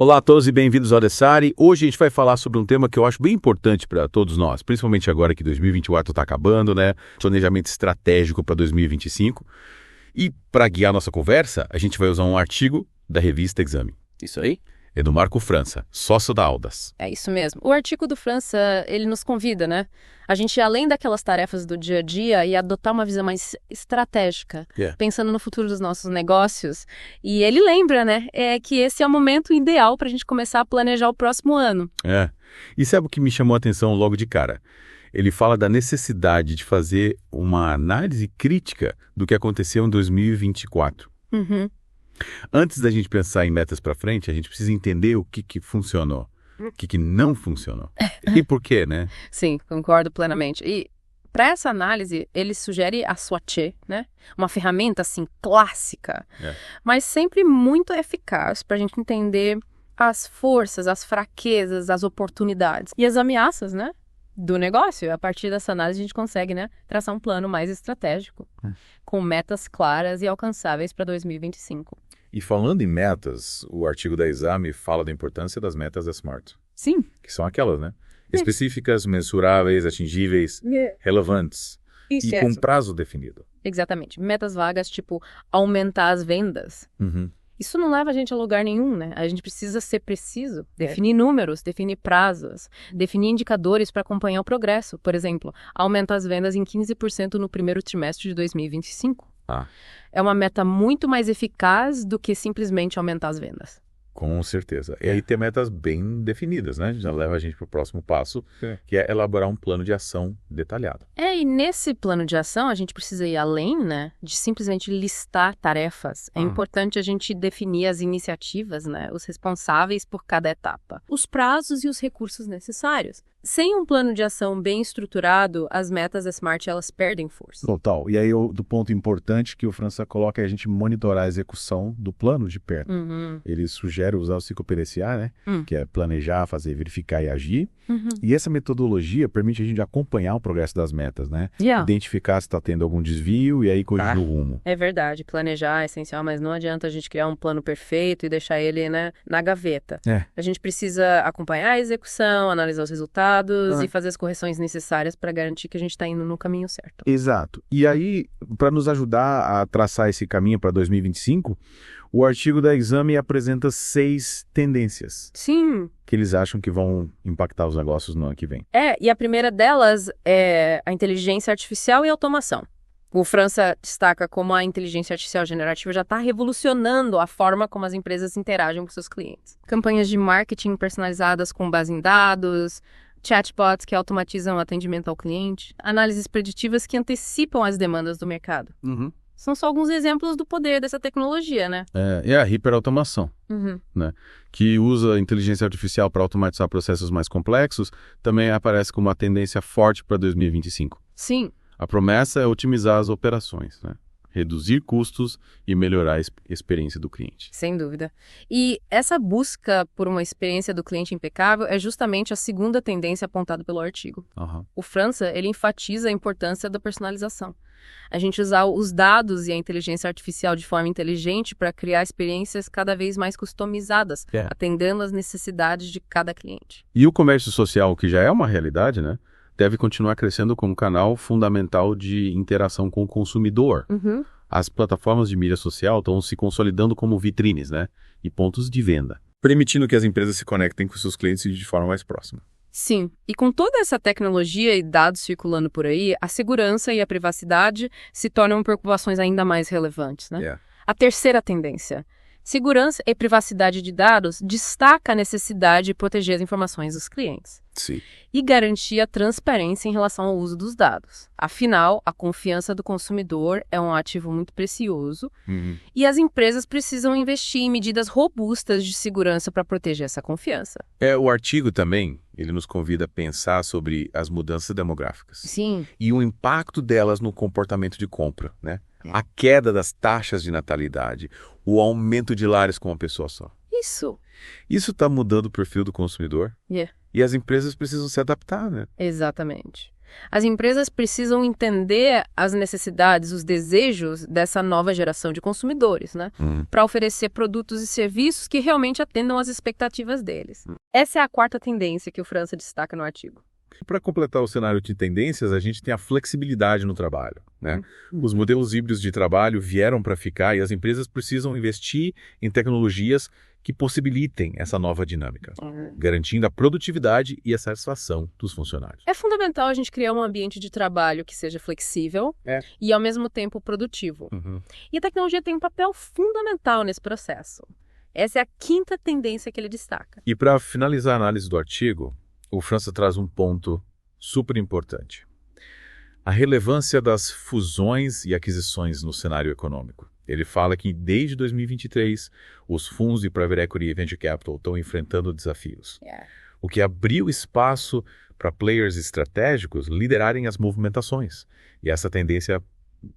Olá a todos e bem-vindos ao Adessari. Hoje a gente vai falar sobre um tema que eu acho bem importante para todos nós, principalmente agora que 2024 está acabando, né? Planejamento estratégico para 2025. E para guiar nossa conversa, a gente vai usar um artigo da revista Exame. Isso aí? É do Marco França, sócio da Audas. É isso mesmo. O artigo do França, ele nos convida, né? A gente, além daquelas tarefas do dia a dia, e adotar uma visão mais estratégica, pensando no futuro dos nossos negócios. E ele lembra, né? Que esse é o momento ideal para a gente começar a planejar o próximo ano. E sabe o que me chamou a atenção logo de cara? Ele fala da necessidade de fazer uma análise crítica do que aconteceu em 2024. Uhum. Antes da gente pensar em metas para frente, a gente precisa entender o que funcionou, o que não funcionou. E por quê, né? Sim, concordo plenamente. E para essa análise, ele sugere a SWOT, né? Uma ferramenta, assim, clássica, mas sempre muito eficaz para a gente entender as forças, as fraquezas, as oportunidades e as ameaças, né? Do negócio. A partir dessa análise, a gente consegue, né, traçar um plano mais estratégico, com metas claras e alcançáveis para 2025. E falando em metas, o artigo da Exame fala da importância das metas da SMART. Sim. Que são aquelas, né? Específicas, mensuráveis, atingíveis, relevantes e com prazo definido. Exatamente. Metas vagas, tipo, aumentar as vendas. Isso não leva a gente a lugar nenhum, né? A gente precisa ser preciso, definir números, definir prazos, definir indicadores para acompanhar o progresso. Por exemplo, aumentar as vendas em 15% no primeiro trimestre de 2025. É uma meta muito mais eficaz do que simplesmente aumentar as vendas. Com certeza. E aí ter metas bem definidas, né? Já leva a gente para o próximo passo, que é elaborar um plano de ação detalhado. E nesse plano de ação a gente precisa ir além, né? De simplesmente listar tarefas. É importante a gente definir as iniciativas, né? Os responsáveis por cada etapa. Os prazos e os recursos necessários. Sem um plano de ação bem estruturado, as metas da SMART, elas perdem força. Total. E aí, do ponto importante que o França coloca é a gente monitorar a execução do plano de perto. Ele sugere usar o ciclo PDCA, né? Que é planejar, fazer, verificar e agir. E essa metodologia permite a gente acompanhar o progresso das metas, né? Identificar se está tendo algum desvio e aí corrigir o rumo. É verdade. Planejar é essencial, mas não adianta a gente criar um plano perfeito e deixar ele, né, na gaveta. A gente precisa acompanhar a execução, analisar os resultados, e fazer as correções necessárias para garantir que a gente está indo no caminho certo. Exato. E aí, para nos ajudar a traçar esse caminho para 2025, o artigo da Exame apresenta 6 tendências. Sim. Que eles acham que vão impactar os negócios no ano que vem. E a primeira delas é a inteligência artificial e automação. O França destaca como a inteligência artificial generativa já está revolucionando a forma como as empresas interagem com seus clientes. Campanhas de marketing personalizadas com base em dados, chatbots que automatizam o atendimento ao cliente, análises preditivas que antecipam as demandas do mercado. São só alguns exemplos do poder dessa tecnologia, né? E a hiperautomação, né? Que usa a inteligência artificial para automatizar processos mais complexos, também aparece como uma tendência forte para 2025. Sim. A promessa é otimizar as operações, né? Reduzir custos e melhorar a experiência do cliente. Sem dúvida. E essa busca por uma experiência do cliente impecável é justamente a segunda tendência apontada pelo artigo. O França, ele enfatiza a importância da personalização. A gente usar os dados e a inteligência artificial de forma inteligente para criar experiências cada vez mais customizadas, atendendo às necessidades de cada cliente. E o comércio social, que já é uma realidade, né? Deve continuar crescendo como canal fundamental de interação com o consumidor. As plataformas de mídia social estão se consolidando como vitrines, né? E pontos de venda, permitindo que as empresas se conectem com seus clientes de forma mais próxima. Sim, e com toda essa tecnologia e dados circulando por aí, a segurança e a privacidade se tornam preocupações ainda mais relevantes, né? A terceira tendência, segurança e privacidade de dados, destaca a necessidade de proteger as informações dos clientes. Sim. E garantir a transparência em relação ao uso dos dados. Afinal, a confiança do consumidor é um ativo muito precioso e as empresas precisam investir em medidas robustas de segurança para proteger essa confiança. O artigo também, ele nos convida a pensar sobre as mudanças demográficas. Sim. E o impacto delas no comportamento de compra, né? A queda das taxas de natalidade, o aumento de lares com uma pessoa só. Isso. Isso está mudando o perfil do consumidor. E as empresas precisam se adaptar, né? Exatamente. As empresas precisam entender as necessidades, os desejos dessa nova geração de consumidores, né? Para oferecer produtos e serviços que realmente atendam às expectativas deles. Essa é a quarta tendência que o França destaca no artigo. Para completar o cenário de tendências, a gente tem a flexibilidade no trabalho, né? Os modelos híbridos de trabalho vieram para ficar e as empresas precisam investir em tecnologias que possibilitem essa nova dinâmica, garantindo a produtividade e a satisfação dos funcionários. É fundamental a gente criar um ambiente de trabalho que seja flexível e, ao mesmo tempo, produtivo. E a tecnologia tem um papel fundamental nesse processo. Essa é a quinta tendência que ele destaca. E para finalizar a análise do artigo, o França traz um ponto super importante. A relevância das fusões e aquisições no cenário econômico. Ele fala que desde 2023, os fundos de Private Equity e Venture Capital estão enfrentando desafios. O que abriu espaço para players estratégicos liderarem as movimentações. E essa tendência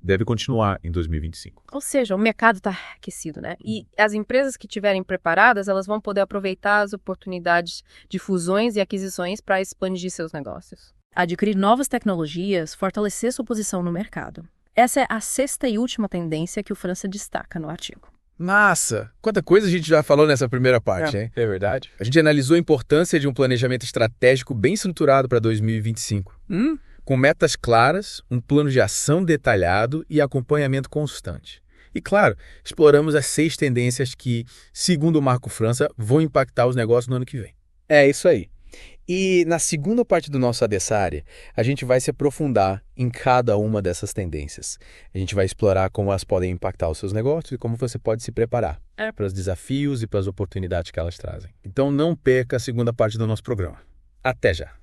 deve continuar em 2025. Ou seja, o mercado está aquecido, né? E as empresas que estiverem preparadas, elas vão poder aproveitar as oportunidades de fusões e aquisições para expandir seus negócios. Adquirir novas tecnologias, fortalecer sua posição no mercado. Essa é a sexta e última tendência que o França destaca no artigo. Massa! Quanta coisa a gente já falou nessa primeira parte, hein? É verdade. A gente analisou a importância de um planejamento estratégico bem estruturado para 2025. Com metas claras, um plano de ação detalhado e acompanhamento constante. E, claro, exploramos as 6 tendências que, segundo o Marco França, vão impactar os negócios no ano que vem. É isso aí. E na segunda parte do nosso Adessari, a gente vai se aprofundar em cada uma dessas tendências. A gente vai explorar como elas podem impactar os seus negócios e como você pode se preparar para os desafios e para as oportunidades que elas trazem. Então não perca a segunda parte do nosso programa. Até já!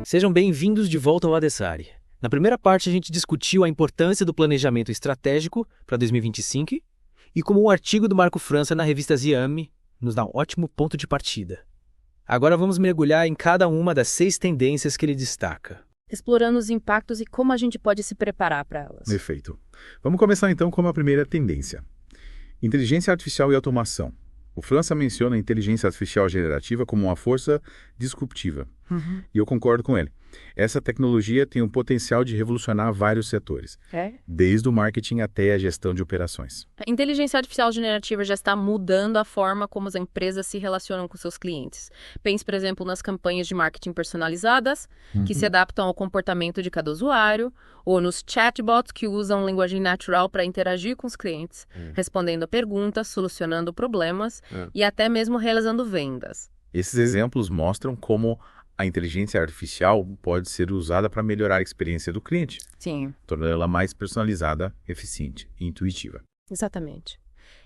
Sejam bem-vindos de volta ao Adessari. Na primeira parte, a gente discutiu a importância do planejamento estratégico para 2025 e como o artigo do Marco França na revista Xiaomi nos dá um ótimo ponto de partida. Agora vamos mergulhar em cada uma das 6 tendências que ele destaca, explorando os impactos e como a gente pode se preparar para elas. Perfeito. Vamos começar então com a primeira tendência. Inteligência artificial e automação. O França menciona a inteligência artificial generativa como uma força disruptiva. E eu concordo com ele. Essa tecnologia tem o potencial de revolucionar vários setores, desde o marketing até a gestão de operações. A inteligência artificial generativa já está mudando a forma como as empresas se relacionam com seus clientes. Pense, por exemplo, nas campanhas de marketing personalizadas, que se adaptam ao comportamento de cada usuário, ou nos chatbots que usam linguagem natural para interagir com os clientes, respondendo a perguntas, solucionando problemas e até mesmo realizando vendas. Esses exemplos mostram como a inteligência artificial pode ser usada para melhorar a experiência do cliente, tornando ela mais personalizada, eficiente e intuitiva. Exatamente.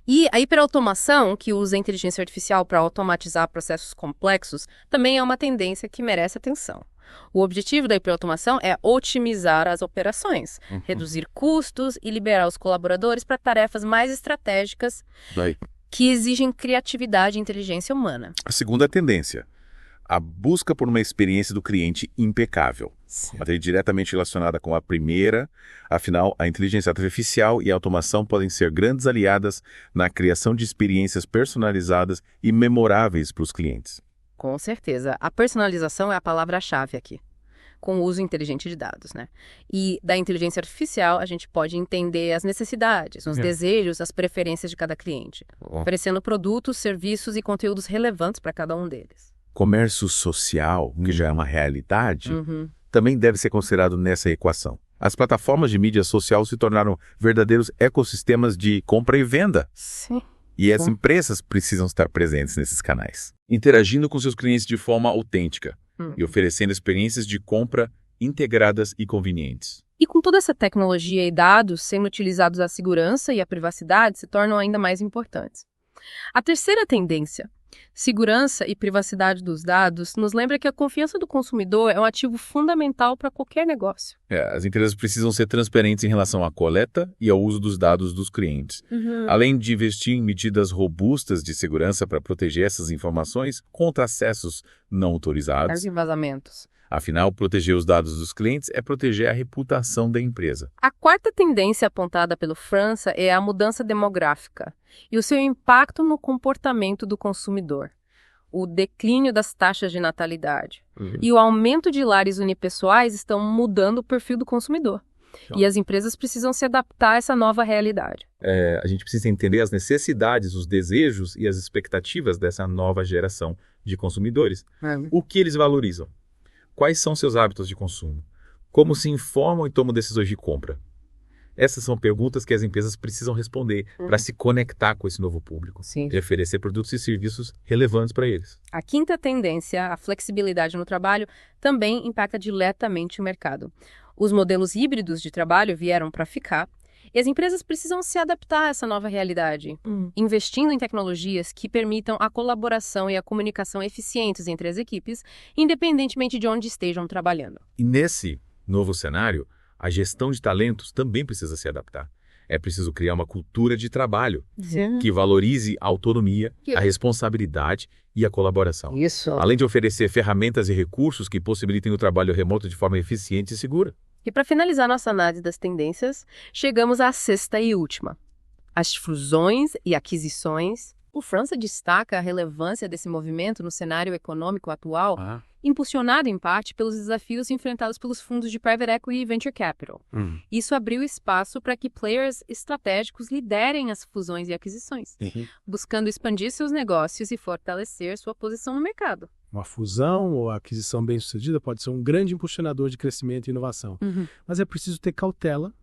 E a hiperautomação, que usa a inteligência artificial para automatizar processos complexos, também é uma tendência que merece atenção. O objetivo da hiperautomação é otimizar as operações, reduzir custos e liberar os colaboradores para tarefas mais estratégicas que exigem criatividade e inteligência humana. A segunda tendência, a busca por uma experiência do cliente impecável. Até diretamente relacionada com a primeira, afinal, a inteligência artificial e a automação podem ser grandes aliadas na criação de experiências personalizadas e memoráveis para os clientes. Com certeza. A personalização é a palavra-chave aqui, com o uso inteligente de dados, né? E da inteligência artificial, a gente pode entender as necessidades, os desejos, as preferências de cada cliente, oferecendo produtos, serviços e conteúdos relevantes para cada um deles. Comércio social, que já é uma realidade, também deve ser considerado nessa equação. As plataformas de mídia social se tornaram verdadeiros ecossistemas de compra e venda. Sim. E as empresas precisam estar presentes nesses canais, interagindo com seus clientes de forma autêntica e oferecendo experiências de compra integradas e convenientes. E com toda essa tecnologia e dados sendo utilizados, a segurança e a privacidade se tornam ainda mais importantes. A terceira tendência, segurança e privacidade dos dados, nos lembra que a confiança do consumidor é um ativo fundamental para qualquer negócio. As empresas precisam ser transparentes em relação à coleta e ao uso dos dados dos clientes, além de investir em medidas robustas de segurança para proteger essas informações contra acessos não autorizados. E vazamentos. Afinal, proteger os dados dos clientes é proteger a reputação da empresa. A quarta tendência apontada pelo França é a mudança demográfica e o seu impacto no comportamento do consumidor. O declínio das taxas de natalidade e o aumento de lares unipessoais estão mudando o perfil do consumidor. E as empresas precisam se adaptar a essa nova realidade. A gente precisa entender as necessidades, os desejos e as expectativas dessa nova geração de consumidores. O que eles valorizam? Quais são seus hábitos de consumo? Como se informam e tomam decisões de compra? Essas são perguntas que as empresas precisam responder para se conectar com esse novo público e oferecer produtos e serviços relevantes para eles. A quinta tendência, a flexibilidade no trabalho, também impacta diretamente o mercado. Os modelos híbridos de trabalho vieram para ficar e as empresas precisam se adaptar a essa nova realidade, investindo em tecnologias que permitam a colaboração e a comunicação eficientes entre as equipes, independentemente de onde estejam trabalhando. E nesse novo cenário, a gestão de talentos também precisa se adaptar. É preciso criar uma cultura de trabalho que valorize a autonomia, a responsabilidade e a colaboração. Além de oferecer ferramentas e recursos que possibilitem o trabalho remoto de forma eficiente e segura. E para finalizar nossa análise das tendências, chegamos à sexta e última. As fusões e aquisições. O França destaca a relevância desse movimento no cenário econômico atual, impulsionado em parte pelos desafios enfrentados pelos fundos de private equity e venture capital. Isso abriu espaço para que players estratégicos liderem as fusões e aquisições, buscando expandir seus negócios e fortalecer sua posição no mercado. Uma fusão ou aquisição bem-sucedida pode ser um grande impulsionador de crescimento e inovação, mas é preciso ter cautela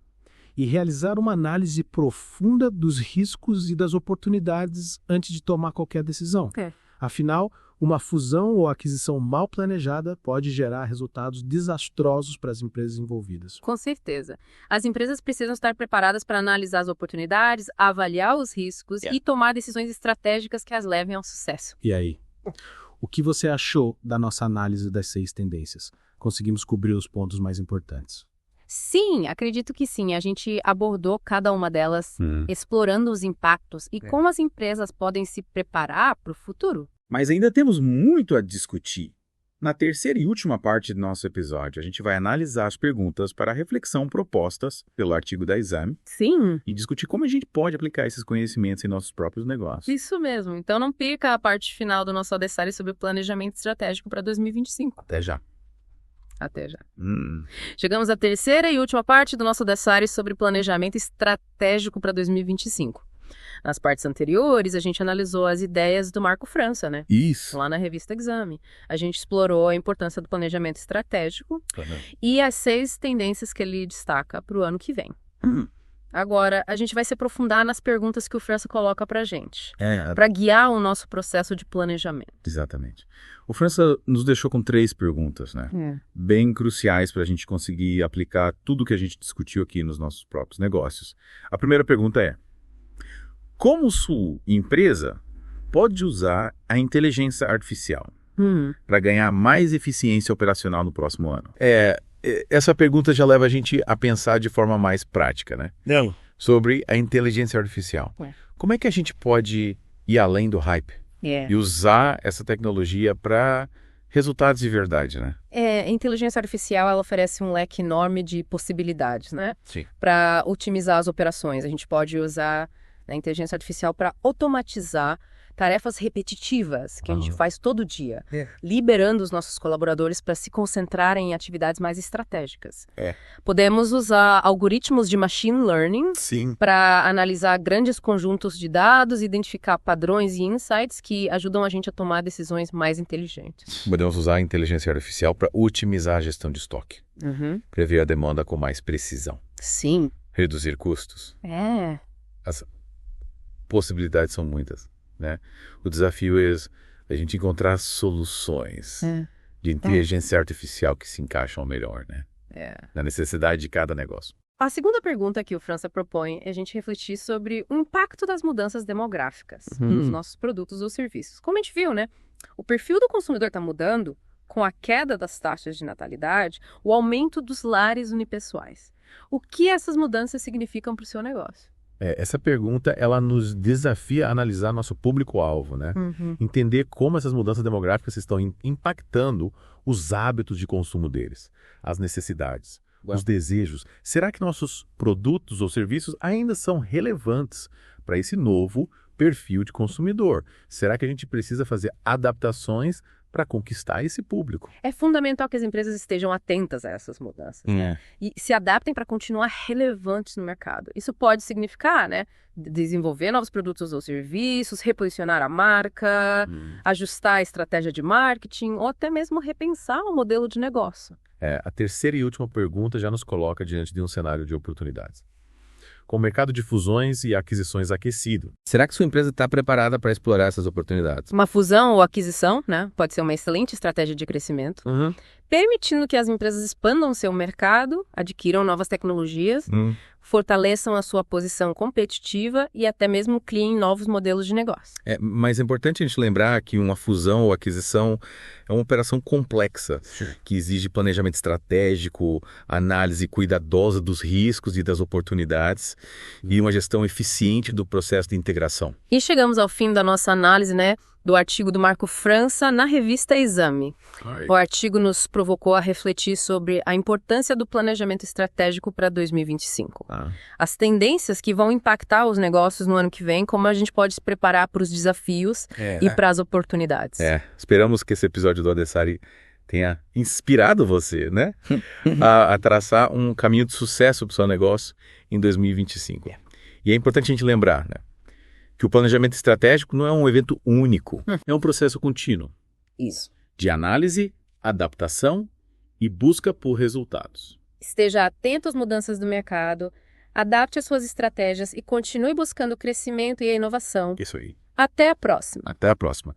e realizar uma análise profunda dos riscos e das oportunidades antes de tomar qualquer decisão. Afinal, uma fusão ou aquisição mal planejada pode gerar resultados desastrosos para as empresas envolvidas. Com certeza. As empresas precisam estar preparadas para analisar as oportunidades, avaliar os riscos e tomar decisões estratégicas que as levem ao sucesso. E aí? O que você achou da nossa análise das 6 tendências? Conseguimos cobrir os pontos mais importantes? Sim, acredito que sim. A gente abordou cada uma delas, explorando os impactos e como as empresas podem se preparar para o futuro. Mas ainda temos muito a discutir. Na terceira e última parte do nosso episódio, a gente vai analisar as perguntas para a reflexão propostas pelo artigo da Exame. Sim. E discutir como a gente pode aplicar esses conhecimentos em nossos próprios negócios. Isso mesmo. Então não perca a parte final do nosso adessário sobre o planejamento estratégico para 2025. Até já. Até já. Chegamos à terceira e última parte do nosso adessário sobre planejamento estratégico para 2025. Nas partes anteriores, a gente analisou as ideias do Marco França, né? Isso. Lá na revista Exame. A gente explorou a importância do planejamento estratégico e as 6 tendências que ele destaca para o ano que vem. Agora, a gente vai se aprofundar nas perguntas que o França coloca para a gente, para guiar o nosso processo de planejamento. Exatamente. O França nos deixou com 3 perguntas, né? Bem cruciais para a gente conseguir aplicar tudo que a gente discutiu aqui nos nossos próprios negócios. A primeira pergunta é: como sua empresa pode usar a inteligência artificial para ganhar mais eficiência operacional no próximo ano? Essa pergunta já leva a gente a pensar de forma mais prática, né? Sobre a inteligência artificial. Como é que a gente pode ir além do hype e usar essa tecnologia para resultados de verdade, né? A inteligência artificial, ela oferece um leque enorme de possibilidades, né? Sim. Para otimizar as operações. A gente pode usar a inteligência artificial para automatizar tarefas repetitivas que a gente faz todo dia, liberando os nossos colaboradores para se concentrarem em atividades mais estratégicas. Podemos usar algoritmos de machine learning para analisar grandes conjuntos de dados, identificar padrões e insights que ajudam a gente a tomar decisões mais inteligentes. Podemos usar a inteligência artificial para otimizar a gestão de estoque, prever a demanda com mais precisão. Sim. Reduzir custos. As possibilidades são muitas, né? O desafio é a gente encontrar soluções de inteligência artificial que se encaixam melhor, né? Na necessidade de cada negócio. A segunda pergunta que o França propõe é a gente refletir sobre o impacto das mudanças demográficas nos nossos produtos ou serviços. Como a gente viu, né? O perfil do consumidor está mudando com a queda das taxas de natalidade, o aumento dos lares unipessoais. O que essas mudanças significam para o seu negócio? Essa pergunta, ela nos desafia a analisar nosso público-alvo, né? Entender como essas mudanças demográficas estão impactando os hábitos de consumo deles, as necessidades, os desejos. Será que nossos produtos ou serviços ainda são relevantes para esse novo perfil de consumidor? Será que a gente precisa fazer adaptações para conquistar esse público? É fundamental que as empresas estejam atentas a essas mudanças, né? E se adaptem para continuar relevantes no mercado. Isso pode significar, né, desenvolver novos produtos ou serviços, reposicionar a marca, ajustar a estratégia de marketing ou até mesmo repensar o modelo de negócio. A terceira e última pergunta já nos coloca diante de um cenário de oportunidades. Com o mercado de fusões e aquisições aquecido, será que sua empresa está preparada para explorar essas oportunidades? Uma fusão ou aquisição, né, pode ser uma excelente estratégia de crescimento, permitindo que as empresas expandam seu mercado, adquiram novas tecnologias, fortaleçam a sua posição competitiva e até mesmo criem novos modelos de negócio. Mas é importante a gente lembrar que uma fusão ou aquisição é uma operação complexa, que exige planejamento estratégico, análise cuidadosa dos riscos e das oportunidades e uma gestão eficiente do processo de integração. E chegamos ao fim da nossa análise, né, do artigo do Marco França na revista Exame. O artigo nos provocou a refletir sobre a importância do planejamento estratégico para 2025. As tendências que vão impactar os negócios no ano que vem, como a gente pode se preparar para os desafios e para as oportunidades. Esperamos que esse episódio do Adessari tenha inspirado você, né, a traçar um caminho de sucesso para o seu negócio em 2025. E é importante a gente lembrar, né, que o planejamento estratégico não é um evento único, é um processo contínuo. Isso. De análise, adaptação e busca por resultados. Esteja atento às mudanças do mercado, adapte as suas estratégias e continue buscando o crescimento e a inovação. Isso aí. Até a próxima. Até a próxima.